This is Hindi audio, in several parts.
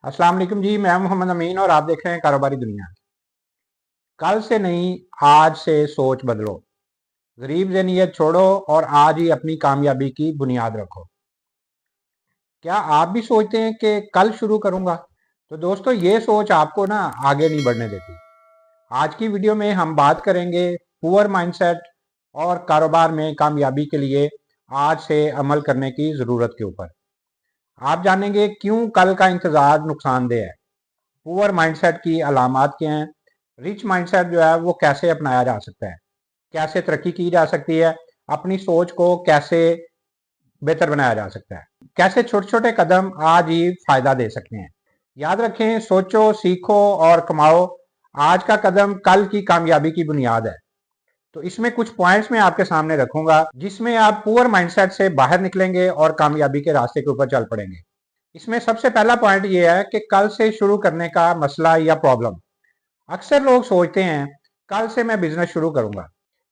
अस्सलाम वालेकुम जी। मैं मोहम्मद अमीन और आप देख रहे हैं कारोबारी दुनिया। कल से नहीं, आज से सोच बदलो। गरीब से नीयत छोड़ो और आज ही अपनी कामयाबी की बुनियाद रखो। क्या आप भी सोचते हैं कि कल शुरू करूंगा? तो दोस्तों, ये सोच आपको ना आगे नहीं बढ़ने देती। आज की वीडियो में हम बात करेंगे पुअर माइंडसेट और कारोबार में कामयाबी के लिए आज से अमल करने की ज़रूरत के ऊपर। आप जानेंगे क्यों कल का इंतज़ार नुकसानदेह है, पुअर माइंडसेट की अलामात क्या हैं, रिच माइंडसेट जो है वो कैसे अपनाया जा सकता है, कैसे तरक्की की जा सकती है, अपनी सोच को कैसे बेहतर बनाया जा सकता है, कैसे छोटे छोटे कदम आज ही फायदा दे सकते हैं। याद रखें, सोचो, सीखो और कमाओ। आज का कदम कल की कामयाबी की बुनियाद है। तो इसमें कुछ पॉइंट्स मैं आपके सामने रखूंगा जिसमें आप पुअर माइंडसेट से बाहर निकलेंगे और कामयाबी के रास्ते के ऊपर चल पड़ेंगे। इसमें सबसे पहला पॉइंट ये है कि कल से शुरू करने का मसला या प्रॉब्लम। अक्सर लोग सोचते हैं कल से मैं बिजनेस शुरू करूंगा,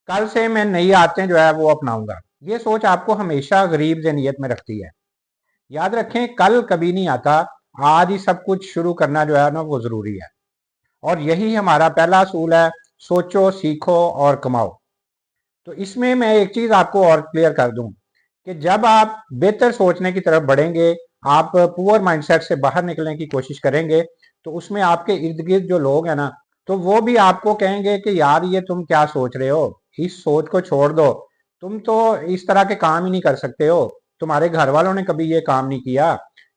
कल से मैं नई आदतें जो है वो अपनाऊंगा। ये सोच आपको हमेशा गरीब ज़हनियत में रखती है। याद रखें, कल कभी नहीं आता, आज ही सब कुछ शुरू करना जो है ना वो जरूरी है। और यही हमारा पहला असूल है, सोचो, सीखो और कमाओ। तो इसमें मैं एक चीज आपको और क्लियर कर दूं कि जब आप बेहतर सोचने की तरफ बढ़ेंगे, आप पुअर माइंडसेट से बाहर निकलने की कोशिश करेंगे, तो उसमें आपके इर्द गिर्द जो लोग हैं ना, तो वो भी आपको कहेंगे कि यार ये तुम क्या सोच रहे हो, इस सोच को छोड़ दो, तुम तो इस तरह के काम ही नहीं कर सकते हो, तुम्हारे घर वालों ने कभी ये काम नहीं किया।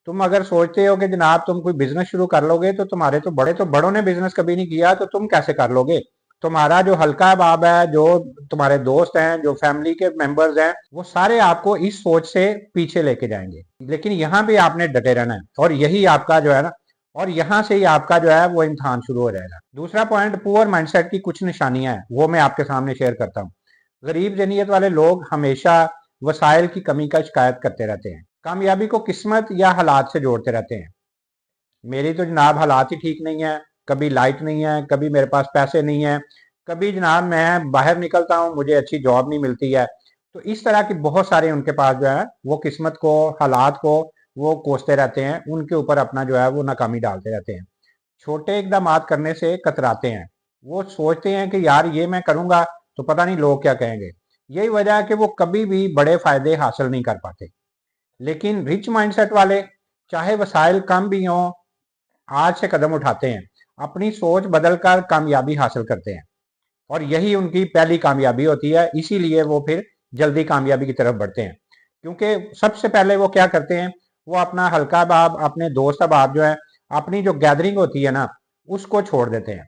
तुम अगर सोचते हो कि जनाब तुम कोई बिजनेस शुरू कर लोगे, तो तुम्हारे तो बड़ों ने बिजनेस कभी नहीं किया, तो तुम कैसे कर लोगे। तुम्हारा जो हल्का बाब है, जो तुम्हारे दोस्त हैं, जो फैमिली के मेंबर्स हैं, वो सारे आपको इस सोच से पीछे लेके जाएंगे। लेकिन यहाँ भी आपने डटे रहना है और यही आपका जो है ना, और यहाँ से ही आपका जो है वो इम्तिहान शुरू हो जाएगा। दूसरा पॉइंट, पुअर माइंडसेट की कुछ निशानियां हैं, वो मैं आपके सामने शेयर करता हूँ। गरीब जहनीत वाले लोग हमेशा वसाइल की कमी का शिकायत करते रहते हैं, कामयाबी को किस्मत या हालात से जोड़ते रहते हैं। मेरी तो जनाब हालात ही ठीक नहीं है, कभी लाइट नहीं है, कभी मेरे पास पैसे नहीं है, कभी जनाब मैं बाहर निकलता हूँ मुझे अच्छी जॉब नहीं मिलती है। तो इस तरह की बहुत सारे उनके पास जो है वो किस्मत को, हालात को वो कोसते रहते हैं, उनके ऊपर अपना जो है वो नाकामी डालते रहते हैं। छोटे इकदाम करने से कतराते हैं। वो सोचते हैं कि यार ये मैं करूंगा तो पता नहीं लोग क्या कहेंगे। यही वजह है कि वो कभी भी बड़े फायदे हासिल नहीं कर पाते। लेकिन रिच माइंडसेट वाले, चाहे वसाइल कम भी हों, आज से कदम उठाते हैं, अपनी सोच बदलकर कामयाबी हासिल करते हैं। और यही उनकी पहली कामयाबी होती है, इसीलिए वो फिर जल्दी कामयाबी की तरफ बढ़ते हैं। क्योंकि सबसे पहले वो क्या करते हैं, वो अपना हल्का बाब, अपने दोस्त अहबाब जो है, अपनी जो गैदरिंग होती है ना, उसको छोड़ देते हैं।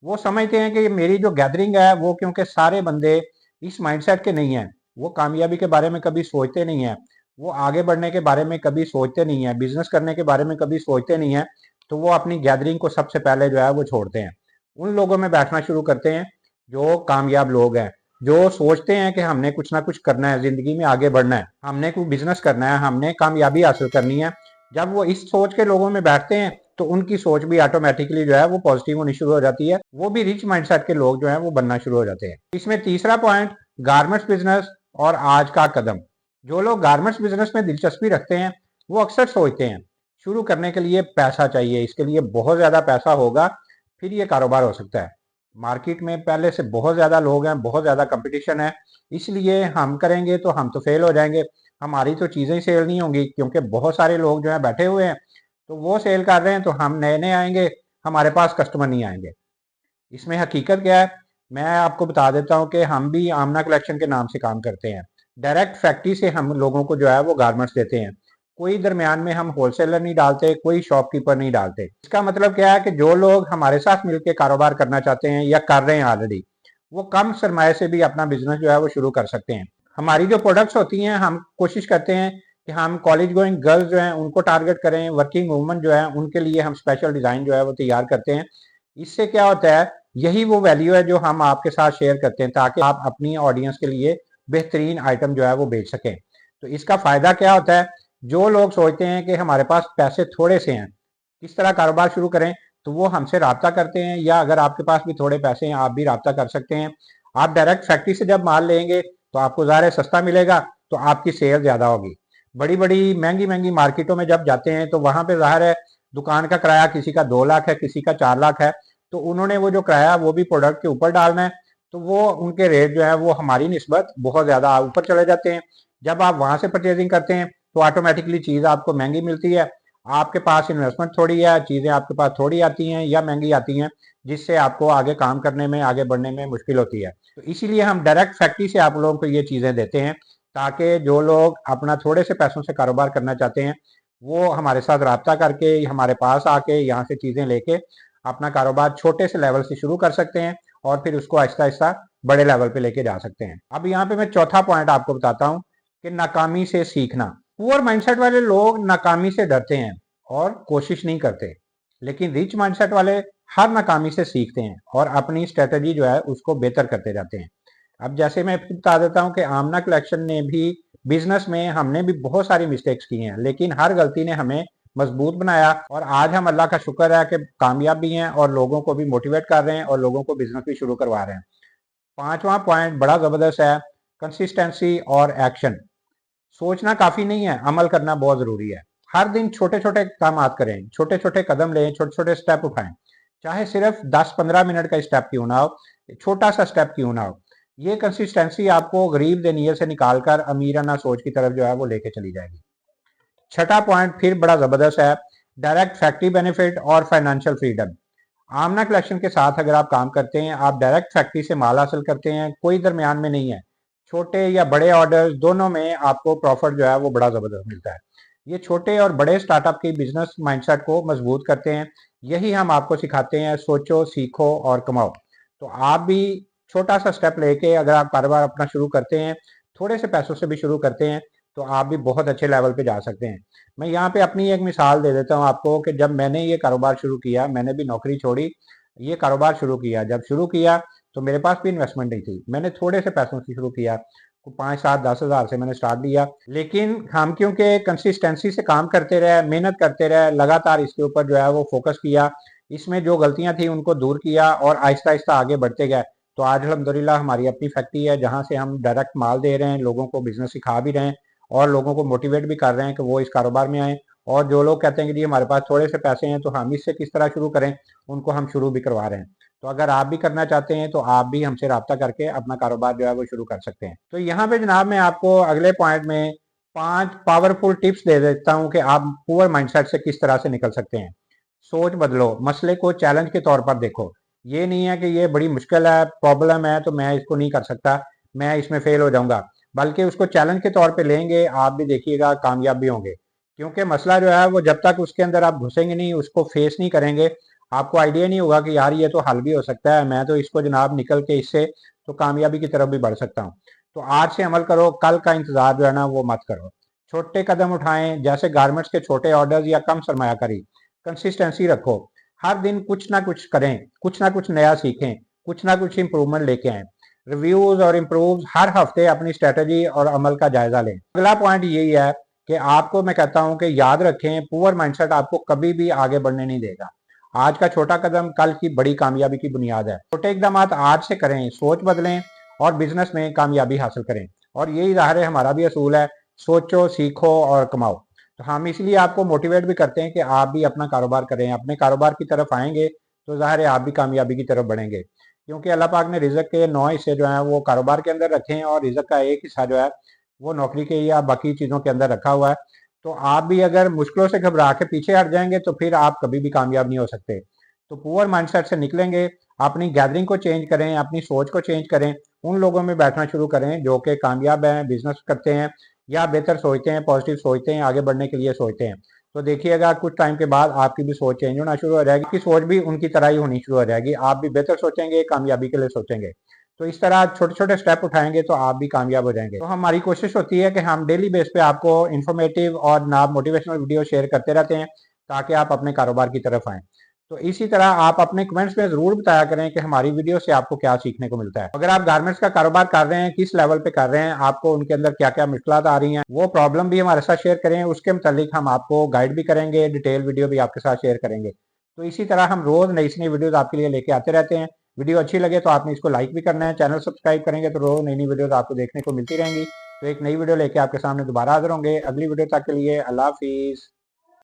वो समझते हैं कि मेरी जो गैदरिंग है वो, क्योंकि सारे बंदे इस माइंडसेट के नहीं हैं, वो कामयाबी के बारे में कभी सोचते नहीं है, वो आगे बढ़ने के बारे में कभी सोचते नहीं है, बिजनेस करने के बारे में कभी सोचते नहीं है, तो वो अपनी गैदरिंग को सबसे पहले जो है वो छोड़ते हैं। उन लोगों में बैठना शुरू करते हैं जो कामयाब लोग हैं, जो सोचते हैं कि हमने कुछ ना कुछ करना है, जिंदगी में आगे बढ़ना है, हमने कोई बिजनेस करना है, हमने कामयाबी हासिल करनी है। जब वो इस सोच के लोगों में बैठते हैं तो उनकी सोच भी ऑटोमेटिकली जो है वो पॉजिटिव होनी शुरू हो जाती है, वो भी रिच माइंडसेट के लोग जो है वो बनना शुरू हो जाते हैं। इसमें तीसरा पॉइंट, गारमेंट्स बिजनेस और आज का कदम। जो लोग गारमेंट्स बिजनेस में दिलचस्पी रखते हैं, वो अक्सर सोचते हैं शुरू करने के लिए पैसा चाहिए, इसके लिए बहुत ज्यादा पैसा होगा फिर ये कारोबार हो सकता है। मार्केट में पहले से बहुत ज्यादा लोग हैं, बहुत ज्यादा कंपटीशन है, इसलिए हम करेंगे तो हम तो फेल हो जाएंगे, हमारी तो चीजें ही सेल नहीं होंगी, क्योंकि बहुत सारे लोग जो है बैठे हुए हैं, तो वो सेल कर रहे हैं, तो हम नए नए आएंगे, हमारे पास कस्टमर नहीं आएंगे। इसमें हकीकत क्या है, मैं आपको बता देता हूँ कि हम भी आमना कलेक्शन के नाम से काम करते हैं। डायरेक्ट फैक्ट्री से हम लोगों को जो है वो गारमेंट्स देते हैं, कोई दरमियान में हम होलसेलर नहीं डालते, कोई शॉपकीपर नहीं डालते। इसका मतलब क्या है कि जो लोग हमारे साथ मिलकर कारोबार करना चाहते हैं या कर रहे हैं ऑलरेडी, वो कम सरमाए से भी अपना बिजनेस जो है वो शुरू कर सकते हैं। हमारी जो प्रोडक्ट्स होती हैं, हम कोशिश करते हैं कि हम कॉलेज गोइंग गर्ल्स जो हैं उनको टारगेट करें, वर्किंग वुमन जो है उनके लिए हम स्पेशल डिजाइन जो है वो तैयार करते हैं। इससे क्या होता है, यही वो वैल्यू है जो हम आपके साथ शेयर करते हैं, ताकि आप अपनी ऑडियंस के लिए बेहतरीन आइटम जो है वो बेच सकें। तो इसका फायदा क्या होता है, जो लोग सोचते हैं कि हमारे पास पैसे थोड़े से हैं, किस तरह कारोबार शुरू करें, तो वो हमसे रब्ता करते हैं, या अगर आपके पास भी थोड़े पैसे हैं आप भी रब्ता कर सकते हैं। आप डायरेक्ट फैक्ट्री से जब माल लेंगे तो आपको ज़ाहिर है सस्ता मिलेगा, तो आपकी सेल ज़्यादा होगी। बड़ी बड़ी महंगी महंगी मार्केटों में जब जाते हैं तो वहां पे ज़ाहिर है दुकान का किराया किसी का 2 लाख है, किसी का 4 लाख है, तो उन्होंने वो जो किराया वो भी प्रोडक्ट के ऊपर डालना है, तो वो उनके रेट जो है वो हमारी निस्बत बहुत ज़्यादा ऊपर चले जाते हैं। जब आप वहाँ से परचेजिंग करते हैं तो ऑटोमेटिकली चीज़ आपको महंगी मिलती है। आपके पास इन्वेस्टमेंट थोड़ी है, चीज़ें आपके पास थोड़ी आती हैं या महंगी आती हैं, जिससे आपको आगे काम करने में, आगे बढ़ने में मुश्किल होती है। तो इसीलिए हम डायरेक्ट फैक्ट्री से आप लोगों को ये चीज़ें देते हैं, ताकि जो लोग अपना थोड़े से पैसों से कारोबार करना चाहते हैं वो हमारे साथ रब्ता करके हमारे पास आके यहाँ से चीज़ें लेके अपना कारोबार छोटे से लेवल से शुरू कर सकते हैं और फिर उसको आहिस्ता आहिस्ता बड़े लेवल पे लेके जा सकते हैं। अब यहाँ पे मैं चौथा पॉइंट आपको बताता हूँ कि नाकामी से सीखना। पुअर माइंडसेट वाले लोग नाकामी से डरते हैं और कोशिश नहीं करते, लेकिन रिच माइंडसेट वाले हर नाकामी से सीखते हैं और अपनी स्ट्रेटजी जो है उसको बेहतर करते जाते हैं। अब जैसे मैं बता देता हूँ कि आमना कलेक्शन ने भी बिजनेस में, हमने भी बहुत सारी मिस्टेक्स की हैं, लेकिन हर गलती ने हमें मजबूत बनाया और आज हम अल्लाह का शुक्र है कि कामयाब भी हैं और लोगों को भी मोटिवेट कर रहे हैं और लोगों को बिजनेस भी शुरू करवा रहे हैं। पांचवा पॉइंट बड़ा जबरदस्त है, कंसिस्टेंसी और एक्शन। सोचना काफी नहीं है, अमल करना बहुत जरूरी है। हर दिन छोटे छोटे काम करें, छोटे छोटे कदम लें, छोटे छोटे स्टेप उठाएं, चाहे सिर्फ 10-15 मिनट का स्टेप क्यों ना हो, छोटा सा स्टेप क्यों ना हो। ये कंसिस्टेंसी आपको गरीब नीयत से निकालकर अमीराना सोच की तरफ जो है वो लेके चली जाएगी। छठा पॉइंट फिर बड़ा जबरदस्त है, डायरेक्ट फैक्ट्री बेनिफिट और फाइनेंशियल फ्रीडम। आमना कलेक्शन के साथ अगर आप काम करते हैं, आप डायरेक्ट फैक्ट्री से माल हासिल करते हैं, कोई दरमियान में नहीं है। छोटे या बड़े ऑर्डर दोनों में आपको प्रॉफिट जो है वो बड़ा जबरदस्त मिलता है। ये छोटे और बड़े स्टार्टअप की बिजनेस माइंडसेट को मजबूत करते हैं। यही हम आपको सिखाते हैं, सोचो, सीखो और कमाओ। तो आप भी छोटा सा स्टेप लेके अगर आप कारोबार अपना शुरू करते हैं, थोड़े से पैसों से भी शुरू करते हैं, तो आप भी बहुत अच्छे लेवल पे जा सकते हैं। मैं यहाँ पे अपनी एक मिसाल दे देता हूँ आपको कि जब मैंने ये कारोबार शुरू किया, मैंने भी नौकरी छोड़ी, ये कारोबार शुरू किया। जब शुरू किया तो मेरे पास भी इन्वेस्टमेंट नहीं थी, मैंने थोड़े से पैसों से शुरू किया, 5, 7, 10 हज़ार से मैंने स्टार्ट दिया। लेकिन हम क्योंकि कंसिस्टेंसी से काम करते रहे, मेहनत करते रहे, लगातार इसके ऊपर जो है वो फोकस किया, इसमें जो गलतियां थी उनको दूर किया और आहिस्ता आहिस्ता आगे बढ़ते गए, तो आज अल्हम्दुलिल्लाह हमारी अपनी फैक्ट्री है जहां से हम डायरेक्ट माल दे रहे हैं, लोगों को बिजनेस सिखा भी रहे हैं और लोगों को मोटिवेट भी कर रहे हैं कि वो इस कारोबार में आए। और जो लोग कहते हैं कि जी हमारे पास थोड़े से पैसे हैं तो हम इससे किस तरह शुरू करें, उनको हम शुरू भी करवा रहे हैं। तो अगर आप भी करना चाहते हैं तो आप भी हमसे रब्ता करके अपना कारोबार जो है वो शुरू कर सकते हैं। तो यहाँ पे जनाब मैं आपको अगले पॉइंट में 5 पावरफुल टिप्स दे देता हूँ कि आप पुअर माइंडसेट से किस तरह से निकल सकते हैं। सोच बदलो, मसले को चैलेंज के तौर पर देखो। ये नहीं है कि ये बड़ी मुश्किल है, प्रॉब्लम है तो मैं इसको नहीं कर सकता, मैं इसमें फेल हो जाऊंगा, बल्कि उसको चैलेंज के तौर पे लेंगे, आप भी देखिएगा कामयाब भी होंगे। क्योंकि मसला जो है वो जब तक उसके अंदर आप घुसेंगे नहीं, उसको फेस नहीं करेंगे, आपको आइडिया नहीं होगा कि यार ये तो हल भी हो सकता है, मैं तो इसको जनाब निकल के इससे तो कामयाबी की तरफ भी बढ़ सकता हूँ। तो आज से अमल करो, कल का इंतजार जो है ना वो मत करो। छोटे कदम उठाएं, जैसे गारमेंट्स के छोटे ऑर्डर्स या कम सरमायाकारी। कंसिस्टेंसी रखो, हर दिन कुछ ना कुछ करें, कुछ ना कुछ नया सीखें, कुछ ना कुछ इंप्रूवमेंट लेके आए। रिव्यूज और इम्प्रूव हर हफ्ते अपनी स्ट्रेटजी और अमल का जायजा लें। अगला पॉइंट यही है कि आपको मैं कहता हूं कि याद रखें, पुअर माइंडसेट आपको कभी भी आगे बढ़ने नहीं देगा। आज का छोटा कदम कल की बड़ी कामयाबी की बुनियाद है। छोटे इकदाम आज से करें, सोच बदलें और बिजनेस में कामयाबी हासिल करें। और यही ज़ाहिर है हमारा भी असूल है, सोचो, सीखो और कमाओ। तो हम इसलिए आपको मोटिवेट भी करते हैं कि आप भी अपना कारोबार करें, अपने कारोबार की तरफ आएंगे तो ज़ाहिर है आप भी कामयाबी की तरफ बढ़ेंगे। क्योंकि अल्लाह पाक ने रिज़्क के 9 हिस्से जो हैं वो कारोबार के अंदर रखे हैं और रिज़्क का एक हिस्सा जो है वो नौकरी के या बाकी चीज़ों के अंदर रखा हुआ है। तो आप भी अगर मुश्किलों से घबरा के पीछे हट जाएंगे तो फिर आप कभी भी कामयाब नहीं हो सकते। तो पुअर माइंडसेट से निकलेंगे, अपनी गैदरिंग को चेंज करें, अपनी सोच को चेंज करें, उन लोगों में बैठना शुरू करें जो कि कामयाब हैं, बिजनेस करते हैं या बेहतर सोचते हैं, पॉजिटिव सोचते हैं, आगे बढ़ने के लिए सोचते हैं। तो देखिएगा कुछ टाइम के बाद आपकी भी सोच चेंज होना शुरू हो जाएगी, आपकी सोच भी उनकी तरह ही होनी शुरू हो जाएगी, आप भी बेहतर सोचेंगे, कामयाबी के लिए सोचेंगे। तो इस तरह छोटे छोटे स्टेप उठाएंगे तो आप भी कामयाब हो जाएंगे। तो हमारी कोशिश होती है कि हम डेली बेस पे आपको इन्फॉर्मेटिव और नाम मोटिवेशनल वीडियो शेयर करते रहते हैं ताकि आप अपने कारोबार की तरफ आएँ। तो इसी तरह आप अपने कमेंट्स में जरूर बताया करें कि हमारी वीडियो से आपको क्या सीखने को मिलता है। अगर आप गारमेंट्स का कारोबार कर रहे हैं, किस लेवल पे कर रहे हैं, आपको उनके अंदर क्या क्या मुश्किलात आ रही हैं, वो प्रॉब्लम भी हमारे साथ शेयर करें, उसके मुतालिक हम आपको गाइड भी करेंगे, डिटेल वीडियो भी आपके साथ शेयर करेंगे। तो इसी तरह हम रोज नई नई वीडियोज आपके लिए लेके आते रहते हैं। वीडियो अच्छी लगे तो आपने इसको लाइक भी करना है, चैनल सब्सक्राइब करेंगे तो रोज नई नई वीडियोज आपको देखने को मिलती रहेंगी। तो एक नई वीडियो लेके आपके सामने दोबारा हाजिर होंगे। अगली वीडियो तक के लिए अल्लाह हाफिज।